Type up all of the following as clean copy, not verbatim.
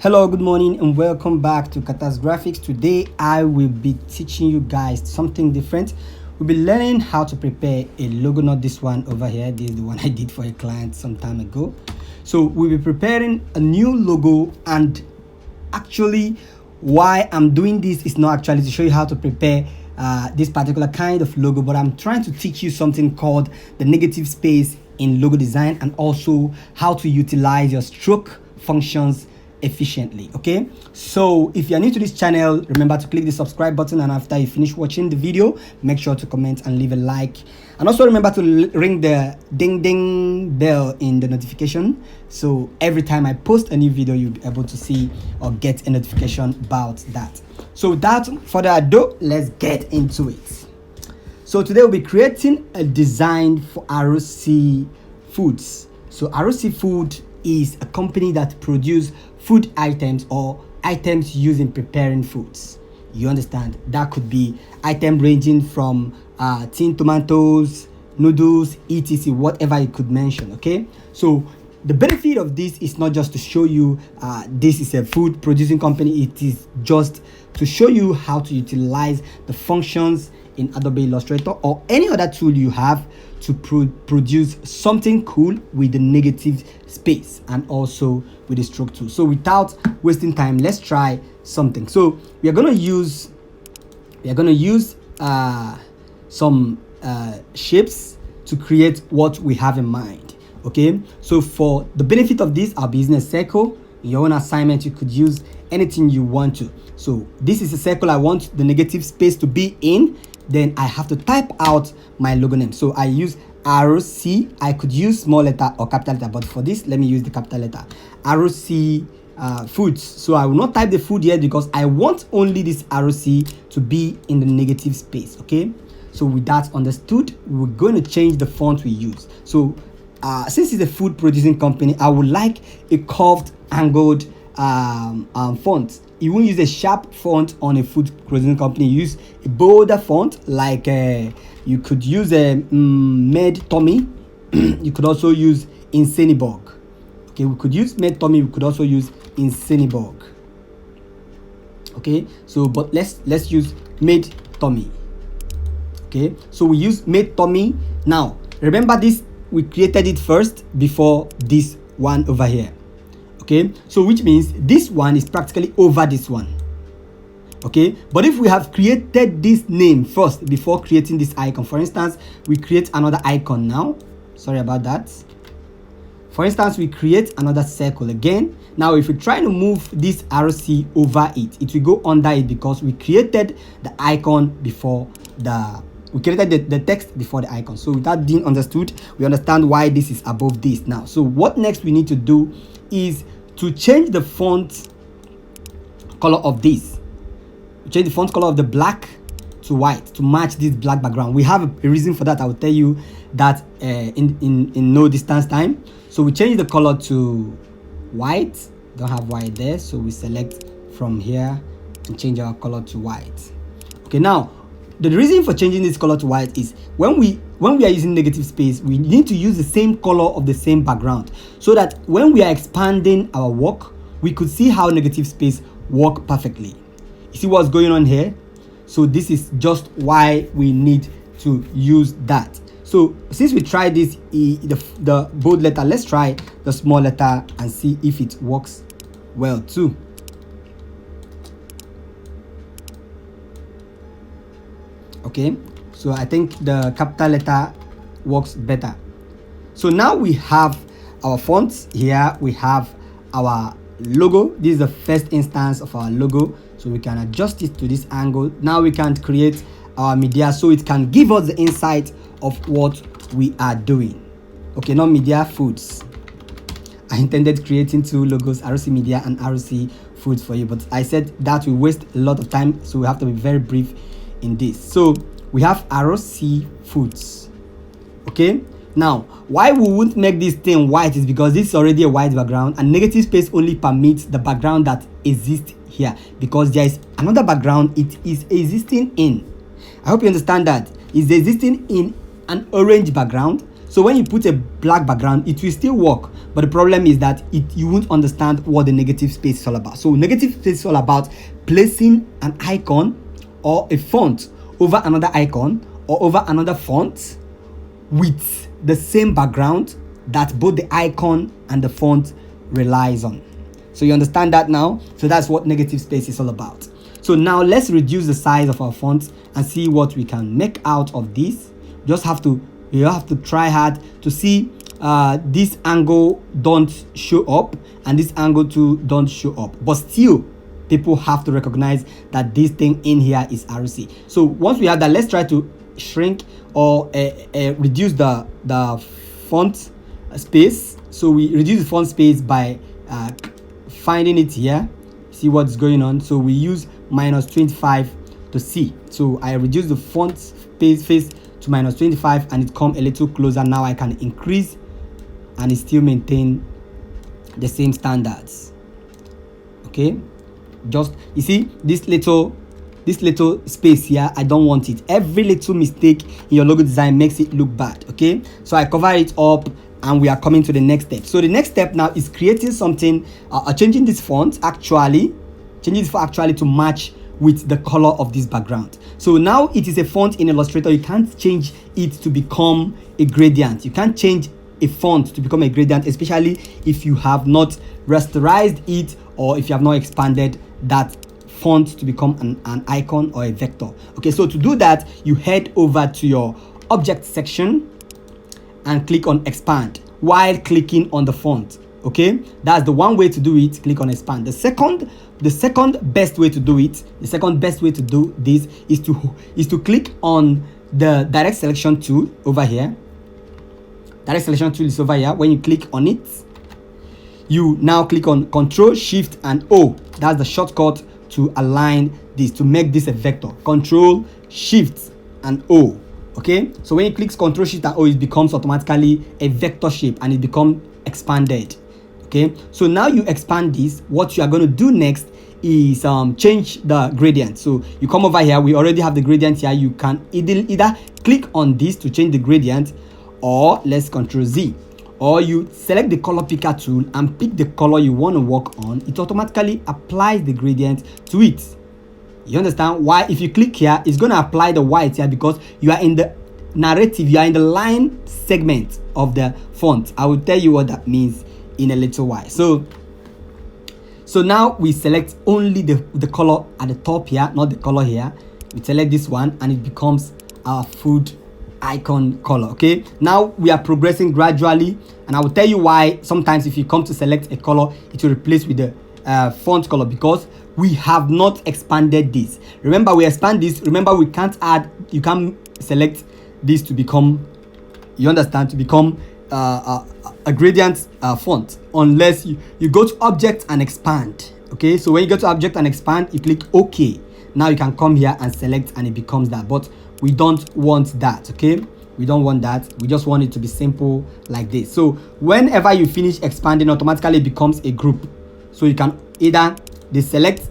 Hello, good morning and welcome back to Catersgraphix. Today I will be teaching you guys something different. We'll be learning how to prepare a logo, not this one over here. This is the one I did for a client some time ago. So we'll be preparing a new logo, and actually why I'm doing this is not actually to show you how to prepare this particular kind of logo, but I'm trying to teach you something called the negative space in logo design, and also how to utilize your stroke functions efficiently. Okay, so if you're new to this channel, remember to click the subscribe button, and after you finish watching the video, make sure to comment and leave a like, and also remember to ring the ding bell in the notification, so every time I post a new video you'll be able to see or get a notification about that. So without further ado, let's get into it. So today we'll be creating a design for 𝗬𝗁𝗔 Foods. So 𝗬𝗁𝗔 Food is a company that produces food items or items used in preparing foods. You understand? That could be item ranging from tin tomatoes, noodles, etc., whatever you could mention. Okay, so the benefit of this is not just to show you this is a food producing company. It is just to show you how to utilize the functions in Adobe Illustrator or any other tool you have to produce something cool with the negative space and also with the stroke tool. So without wasting time, let's try something. So we are going to use some shapes to create what we have in mind. Okay, so for the benefit of this, our business circle, in your own assignment you could use anything you want to. So this is a circle I want the negative space to be in. Then I have to type out my logo name. So I use 𝗬𝗁𝗔. I could use small letter or capital letter, but for this let me use the capital letter. 𝗬𝗁𝗔 Foods. So I will not type the food yet because I want only this 𝗬𝗁𝗔 to be in the negative space. Okay, so with that understood, we're going to change the font we use. So since it's a food producing company, I would like a curved angled font. You won't use a sharp font on a food producing company. Use a bolder font, like you could use a 𝗬𝗬𝗵𝗵𝗺. You could also use 𝗬𝚻𝗵𝗵𝗺. Okay, we could use 𝗬𝗬𝗵𝗵𝗺. We could also use 𝗬𝚻𝗵𝗵𝗺. Okay, so but let's use 𝗬𝗬𝗵𝗵𝗺. Okay, so we use 𝗬𝗬𝗵𝗵𝗺. Now remember this, we created it first before this one over here. Okay, so which means this one is practically over this one. Okay, but if we have created this name first before creating this icon, for instance, we create another icon now. Sorry about that. For instance, we create another circle again. Now if we try to move this 𝗬𝗁𝗔 over it, it will go under it because we created the icon before we created the text before the icon. So with that being understood, we understand why this is above this now. So what next we need to do is to change the font color of this. Change the font color of the black to white to match this black background. We have a reason for that. I will tell you that in no distance time. So we change the color to white. Don't have white there, so we select from here and change our color to white. Okay, now the reason for changing this color to white is when we are using negative space, we need to use the same color of the same background, so that when we are expanding our work, we could see how negative space work perfectly. You see what's going on here? So this is just why we need to use that. So since we tried this, the bold letter, let's try the small letter and see if it works well too. Okay, so I think the capital letter works better. So now we have our fonts here, we have our logo. This is the first instance of our logo, so we can adjust it to this angle. Now we can create our media so it can give us the insight of what we are doing. Okay, not media foods. I intended creating two logos, 𝗬𝗁𝗔 Media and 𝗬𝗁𝗔 Foods for you, but I said that will waste a lot of time, so we have to be very brief in this. So we have 𝗬𝗁𝗔 Foods. Okay, now why we won't make this thing white is because this is already a white background, and negative space only permits the background that exists here, because there is another background it is existing in. I hope you understand that. It's existing in an orange background, So when you put a black background, it will still work, but the problem is that you won't understand what the negative space is all about. So negative space is all about placing an icon or a font over another icon or over another font with the same background that both the icon and the font relies on. So you understand that now? So that's what negative space is all about. So now let's reduce the size of our font and see what we can make out of this. You have to try hard to see this angle don't show up and this angle too don't show up, but still people have to recognize that this thing in here is 𝗬𝚻. So once we have that, let's try to shrink or reduce the font space. So we reduce the font space by finding it here, see what's going on. So we use -25 to see. So I reduce the font space to -25 and it come a little closer. Now I can increase and it still maintain the same standards. Okay, just you see this little space here, I don't want it. Every little mistake in your logo design makes it look bad. Okay, so I cover it up and we are coming to the next step. So the next step now is creating something, changing this font actually to match with the color of this background. So now it is a font in Illustrator. You can't change it to become a gradient. You can't change a font to become a gradient, especially if you have not rasterized it or if you have not expanded that font to become an icon or a vector. Okay, so to do that, you head over to your object section and click on expand while clicking on the font. Okay, that's the one way to do it. Click on expand. The second best way to do it, the second best way to do this is to click on the direct selection tool over here. Direct selection tool is over here. When you click on it, you now click on Control Shift and O. That's the shortcut to align this, to make this a vector. Control Shift and O. Okay, so when you click Control Shift and O, it becomes automatically a vector shape and it becomes expanded. Okay, so now you expand this. What you are going to do next is change the gradient. So you come over here. We already have the gradient here. You can either click on this to change the gradient, or let's Control Z, or you select the color picker tool and pick the color you want to work on. It automatically applies the gradient to it. You understand why? If you click here, it's going to apply the white here because you are in the narrative, you are in the line segment of the font. I will tell you what that means in a little while. So now we select only the color at the top here, not the color here. We select this one and it becomes our food icon color. Okay, now we are progressing gradually and I will tell you why. Sometimes if you come to select a color, it will replace with the font color because we have not expanded this. Remember, we expand this. Remember, we can't add, you can't select this to become, you understand, to become a gradient font unless you go to object and expand. Okay, so when you go to object and expand, you click OK. Now you can come here and select and it becomes that, but we don't want that. Okay, we don't want that. We just want it to be simple like this. So whenever you finish expanding, automatically it becomes a group. So you can either deselect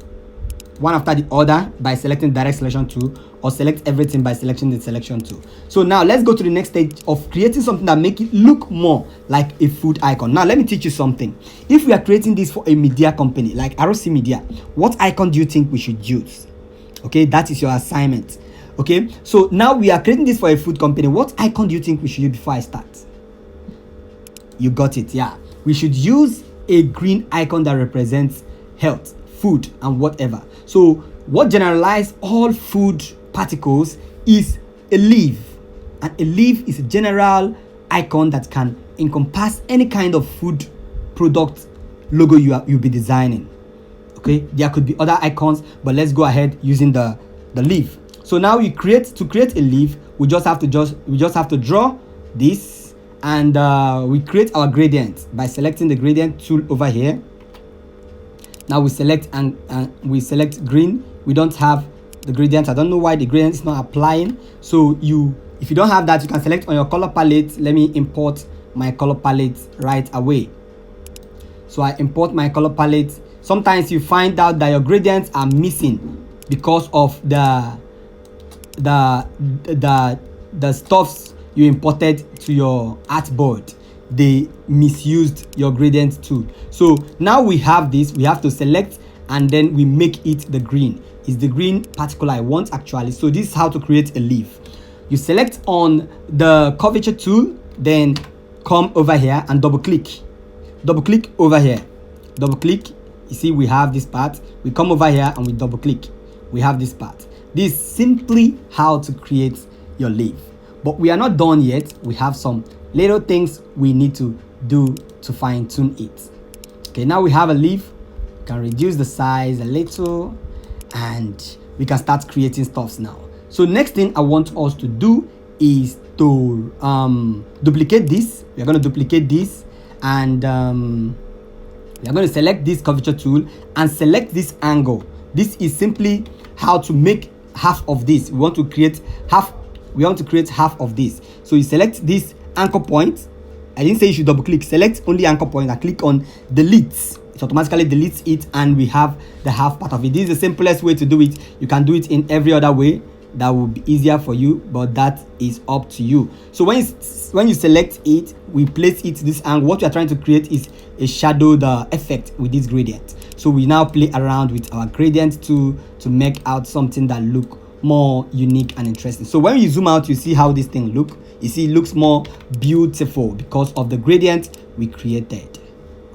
one after the other by selecting direct selection tool, or select everything by selecting the selection tool. So now let's go to the next stage of creating something that make it look more like a food icon. Now let me teach you something. If we are creating this for a media company like 𝗬𝚻 Media, what icon do you think we should use? Okay, that is your assignment. Okay, so now we are creating this for a food company. What icon do you think we should use before I start? You got it. Yeah, we should use a green icon that represents health, food, and whatever. So what generalizes all food particles is a leaf, and a leaf is a general icon that can encompass any kind of food product logo you'll be designing. Okay, there could be other icons, but let's go ahead using the leaf. So now to create a leaf, we just have to draw this, and we create our gradient by selecting the gradient tool over here. Now we select and we select green. We don't have the gradient. I don't know why the gradient is not applying. So if you don't have that, you can select on your color palette. Let me import my color palette right away. So I import my color palette. Sometimes you find out that your gradients are missing because of the stuffs you imported to your artboard, they misused your gradient tool. So now we have this, we have to select and then we make it the green. It's the green particle I want actually. So this is how to create a leaf. You select on the curvature tool, then come over here and double click over here, double click. You see we have this part, we come over here and we double click, we have this part. This is simply how to create your leaf. But we are not done yet. We have some little things we need to do to fine tune it. Okay, now we have a leaf. We can reduce the size a little and we can start creating stuffs now. So next thing I want us to do is to duplicate this. We are going to duplicate this and we are going to select this curvature tool and select this angle. This is simply how to make half of this. We want to create half of this. So you select this anchor point. I didn't say you should double click. Select only anchor point and click on delete. It automatically deletes it and we have the half part of it. This is the simplest way to do it. You can do it in every other way that will be easier for you, but that is up to you. So when you select it, we place it this angle. What we are trying to create is a shadow the effect with this gradient. So we now play around with our gradient to make out something that look more unique and interesting. So when you zoom out, you see how this thing look. You see it looks more beautiful because of the gradient we created.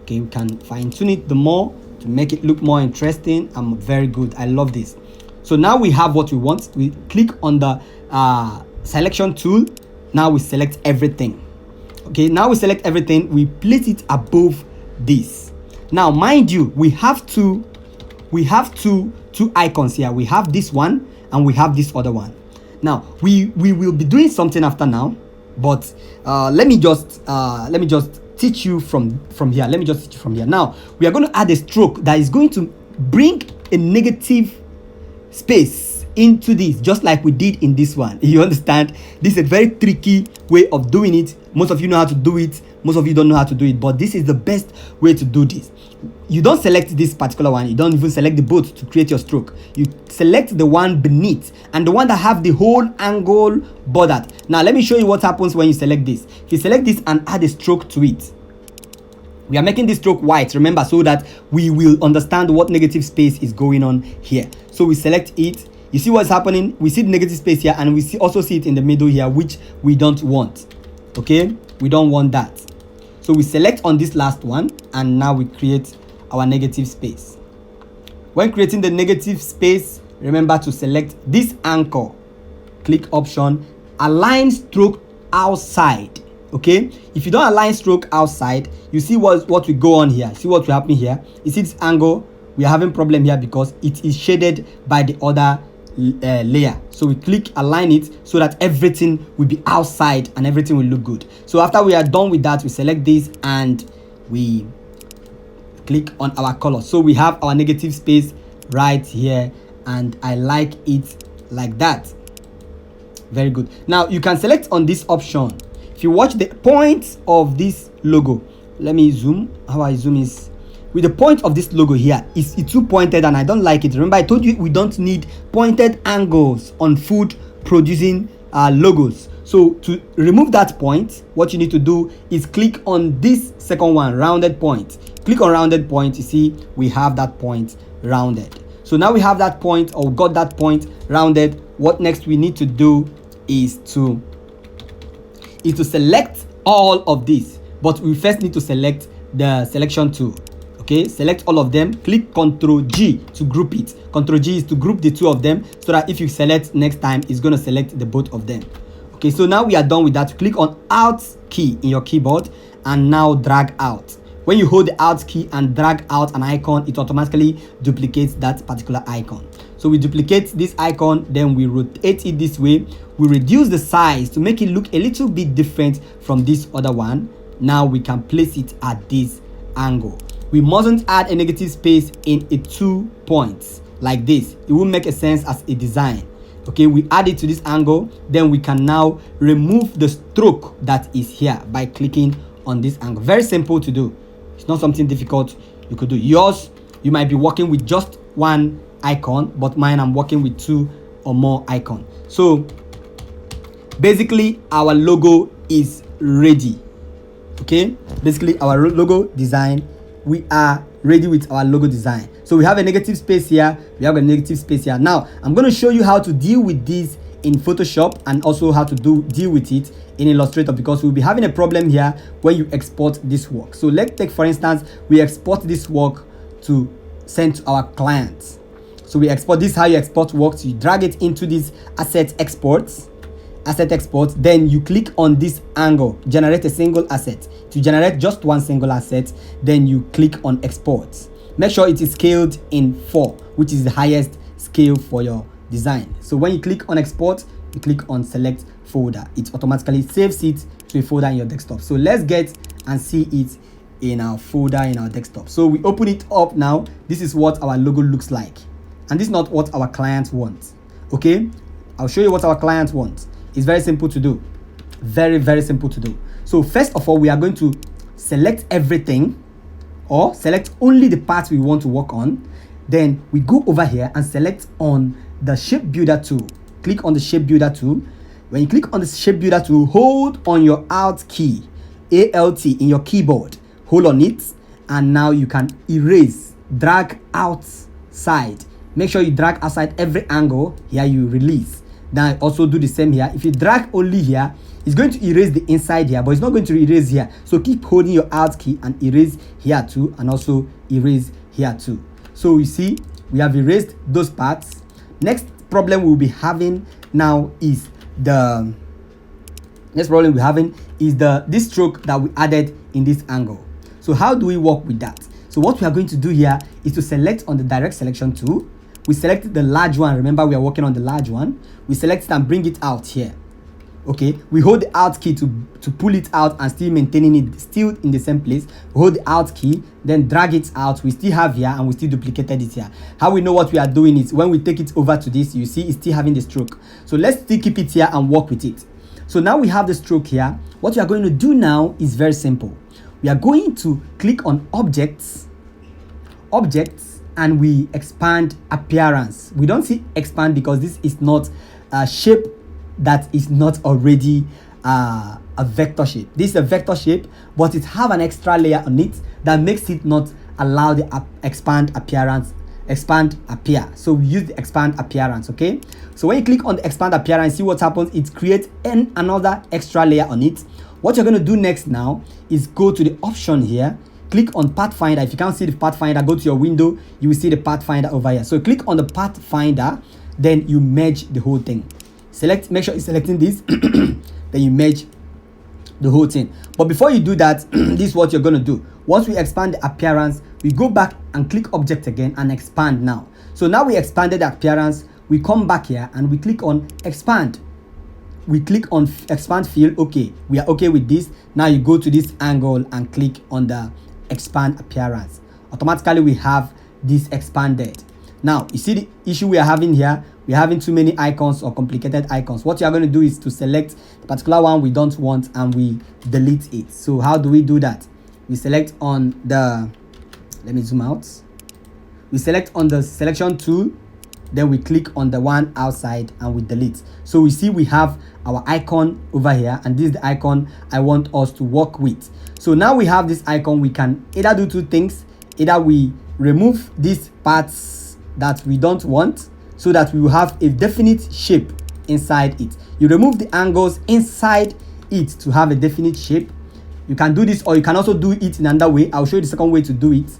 Okay, we can fine tune it the more to make it look more interesting and very good. I love this. So now we have what we want. We click on the selection tool. Now we select everything. Okay, now we select everything. We place it above this. Now, mind you, we have two icons here. We have this one and we have this other one. Now we will be doing something after now, but let me just teach you from here. Let me just teach you from here. Now we are going to add a stroke that is going to bring a negative space into this, just like we did in this one. You understand? This is a very tricky way of doing it. Most of you know how to do it, most of you don't know how to do it, but this is the best way to do this. You don't select this particular one, you don't even select the both to create your stroke. You select the one beneath and the one that have the whole angle bordered. Now let me show you what happens when you select this. If you select this and add a stroke to it, we are making this stroke white, remember, so that we will understand what negative space is going on here. So we select it. You see what's happening? We see the negative space here and we also see it in the middle here, which we don't want. Okay, we don't want that. So we select on this last one and now we create our negative space. When creating the negative space, remember to select this anchor. Click option, align stroke outside. Okay, if you don't align stroke outside, you see what we go on here. See what will happen here. You see this angle, we are having problem here because it is shaded by the other layer. So we click align it so that everything will be outside and everything will look good. So after we are done with that, we select this and we click on our color. So we have our negative space right here and I like it like that. Very good. Now you can select on this option. If you watch the point of this logo, let me zoom. How I zoom is with the point of this logo here, it's too pointed and I don't like it. Remember I told you we don't need pointed angles on food producing logos. So to remove that point, what you need to do is click on this second one, rounded point. Click on rounded point. You see we have that point rounded. So now we have that point, or got that point rounded. What next we need to do is to select all of this, but we first need to select the selection tool. Okay, select all of them, click Ctrl G to group it. Ctrl G is to group the two of them so that if you select next time, it's going to select the both of them. Okay, so now we are done with that. Click on Alt key in your keyboard and now drag out. When you hold the Alt key and drag out an icon, it automatically duplicates that particular icon. So we duplicate this icon, then we rotate it this way. We reduce the size to make it look a little bit different from this other one. Now we can place it at this angle. We mustn't add a negative space in a 2 points like this. It won't make a sense as a design. Okay, we add it to this angle, then we can now remove the stroke that is here by clicking on this angle. Very simple to do. It's not something difficult. You could do yours. You might be working with just one icon, but mine I'm working with 2 or more icons. So basically our logo is ready. Okay, basically our logo design, we are ready with our logo design. So we have a negative space here, we have a negative space here. Now I'm going to show you how to deal with this in Photoshop and also how to deal with it in Illustrator, because we'll be having a problem here when you export this work. So let's take, for instance, we export this work to send to our clients. So we export this, how you export works. You drag it into this asset exports, then you click on this angle, generate a single asset. To generate just one single asset, then you click on export. Make sure it is scaled in 4, which is the highest scale for your design. So when you click on export, you click on select folder. It automatically saves it to a folder in your desktop. So let's get and see it in our folder in our desktop. So we open it up now. This is what our logo looks like, and this is not what our clients want. Okay, I'll show you what our clients want. It's very simple to do, very simple to do. So first of all, we are going to select everything, or select only the parts we want to work on. Then we go over here and select on the shape builder tool. Click on the shape builder tool. When you click on the shape builder tool, hold on your Alt key, Alt in your keyboard, hold on it, and now you can erase, drag outside. Make sure you drag outside every angle. Here you release. Then also do the same here. If you drag only here, it's going to erase the inside here, but it's not going to erase here. So keep holding your Alt key and erase here too, and also erase here too. So you see, we have erased those parts. Next problem we'll be having now is this stroke that we added in this angle. So how do we work with that? So what we are going to do here is to select on the direct selection tool. We select the large one. Remember, we are working on the large one. We select it and bring it out here. Okay, we hold the Alt key to pull it out and still maintaining it still in the same place. We hold the Alt key, then drag it out. We still have here, and we still duplicated it here. How we know what we are doing is when we take it over to this, you see it's still having the stroke. So let's still keep it here and work with it. So now we have the stroke here. What we are going to do now is very simple. We are going to click on objects, and we expand appearance. We don't see expand because this is not a shape that is not already a vector shape. This is a vector shape, but it have an extra layer on it that makes it not allow the expand appear. So we use the expand appearance. Okay, so when you click on the expand appearance, see what happens. It creates another extra layer on it. What you're going to do next now is go to the option here, click on Pathfinder. If you can't see the Pathfinder, go to your window, you will see the Pathfinder over here. So click on the Pathfinder, then you merge the whole thing. Select, make sure you're selecting this, then you merge the whole thing. But before you do that, this is what you're going to do. Once we expand the appearance, we go back and click object again and expand now. So now we expanded the appearance. We come back here and we click on expand. We click on expand field. Okay, we are okay with this. Now you go to this angle and click on the expand appearance. Automatically we have this expanded. Now you see the issue we are having here. We're having too many icons or complicated icons. What you are going to do is to select the particular one we don't want and we delete it. So how do we do that? We select on the, let me zoom out. We select on the selection tool, then we click on the one outside and we delete. So we see we have our icon over here, and this is the icon I want us to work with. So now we have this icon. We can either do two things. Either we remove these parts that we don't want, so that we will have a definite shape inside it. You remove the angles inside it to have a definite shape. You can do this, or you can also do it in another way. I'll show you the second way to do it.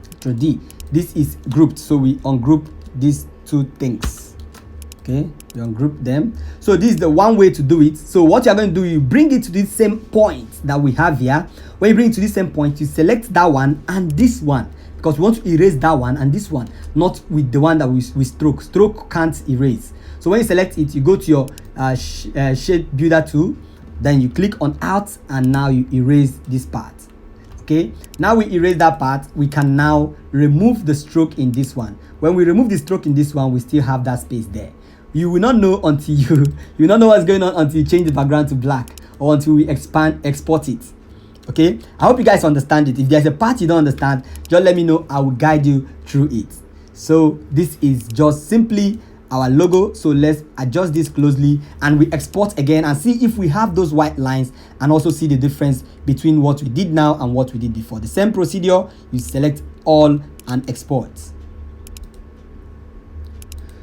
Control D. This is grouped, so we ungroup these two things. Okay, you ungroup them. So this is the one way to do it. So what you're going to do, you bring it to this same point that we have here. When you bring it to this same point, you select that one and this one, because we want to erase that one and this one, not with the one that we stroke. Stroke can't erase. So when you select it, you go to your shape builder tool, then you click on Alt, and now you erase this part. Okay, now we erase that part. We can now remove the stroke in this one. When we remove the stroke in this one, we still have that space there. You will not know until you will not know what's going on until you change the background to black, or until we export it. Okay, I hope you guys understand it. If there's a part you don't understand, just let me know. I will guide you through it. So this is just simply our logo. So let's adjust this closely and we export again and see if we have those white lines, and also see the difference between what we did now and what we did before. The same procedure, you select all and export.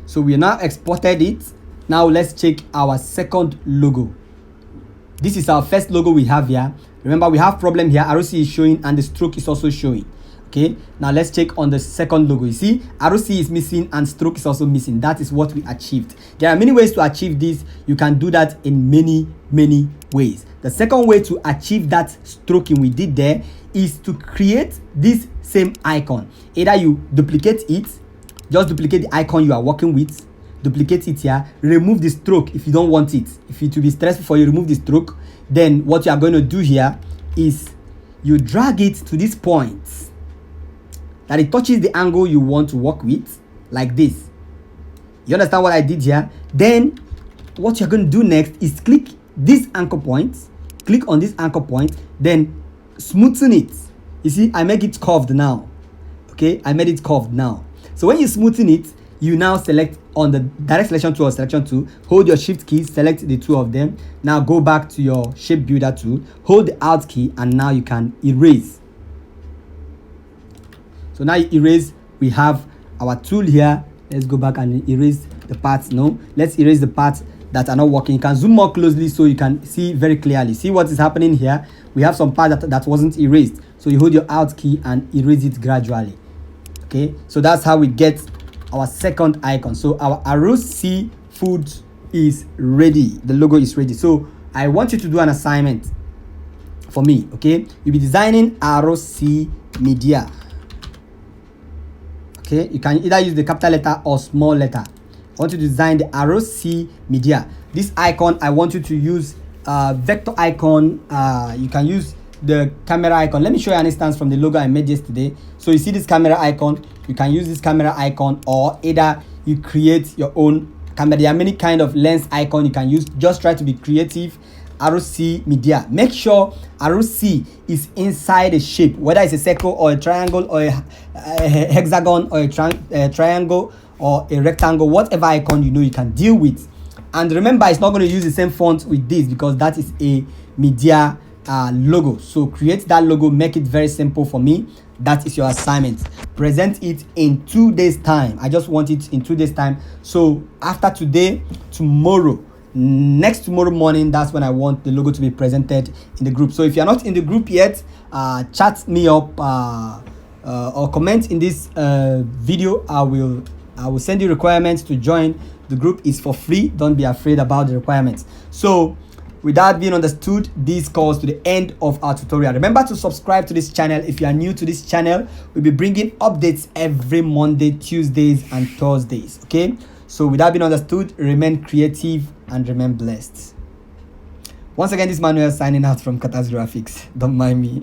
So we now exported it. Now let's check our second logo. This is our first logo we have here. Remember, we have problem here. 𝗬𝚹 is showing and the stroke is also showing. Okay, now let's check on the second logo. You see, 𝗬𝚹 is missing and stroke is also missing. That is what we achieved. There are many ways to achieve this. You can do that in many ways. The second way to achieve that stroking we did there is to create this same icon. Either you duplicate it, just duplicate the icon you are working with, duplicate it here, remove the stroke if you don't want it. If it will be stressful for you, remove the stroke. Then what you are going to do here is you drag it to this point that it touches the angle you want to work with, like this. You understand what I did here? Then what you're going to do next is click this anchor point, click on this anchor point, then smoothen it. You see, I make it curved now. Okay, I made it curved now. So when you smoothen it, you now select on the direct selection tool or selection tool, hold your shift key, select the two of them. Now go back to your shape builder tool, hold the alt key, and now you can erase. So now you erase, we have our tool here. Let's go back and erase the parts. No, let's erase the parts that are not working. You can zoom more closely so you can see very clearly. See what is happening here? We have some part that wasn't erased. So you hold your alt key and erase it gradually. Okay, so that's how we get our second icon. So our 𝗬𝚹 food is ready. The logo is ready. So I want you to do an assignment for me. Okay, you'll be designing 𝗬𝚹 media. Okay, you can either use the capital letter or small letter. I want you to design the 𝗬𝚹 media. This icon, I want you to use vector icon. You can use the camera icon. Let me show you an instance from the logo I made yesterday. So you see this camera icon, you can use this camera icon, or either you create your own camera. There are many kind of lens icon you can use. Just try to be creative. 𝗬𝚹 media. Make sure 𝗬𝚹 is inside a shape, whether it's a circle or a triangle or a hexagon or a triangle or a rectangle, whatever icon you know you can deal with. And remember, it's not going to use the same font with this because that is a media logo. So create that logo, make it very simple for me. That is your assignment. Present it in 2 days time. I just want it in 2 days time. So after today, tomorrow, next tomorrow morning, that's when I want the logo to be presented in the group. So if you're not in the group yet, chat me up or comment in this video. I will send you requirements to join the group. It's for free. Don't be afraid about the requirements. So with that being understood, this calls to the end of our tutorial. Remember to subscribe to this channel if you are new to this channel. We'll be bringing updates every Monday, Tuesdays, and Thursdays. Okay, so with that being understood, remain creative and remain blessed. Once again, this is Manuel signing out from Catersgraphix. Don't mind me.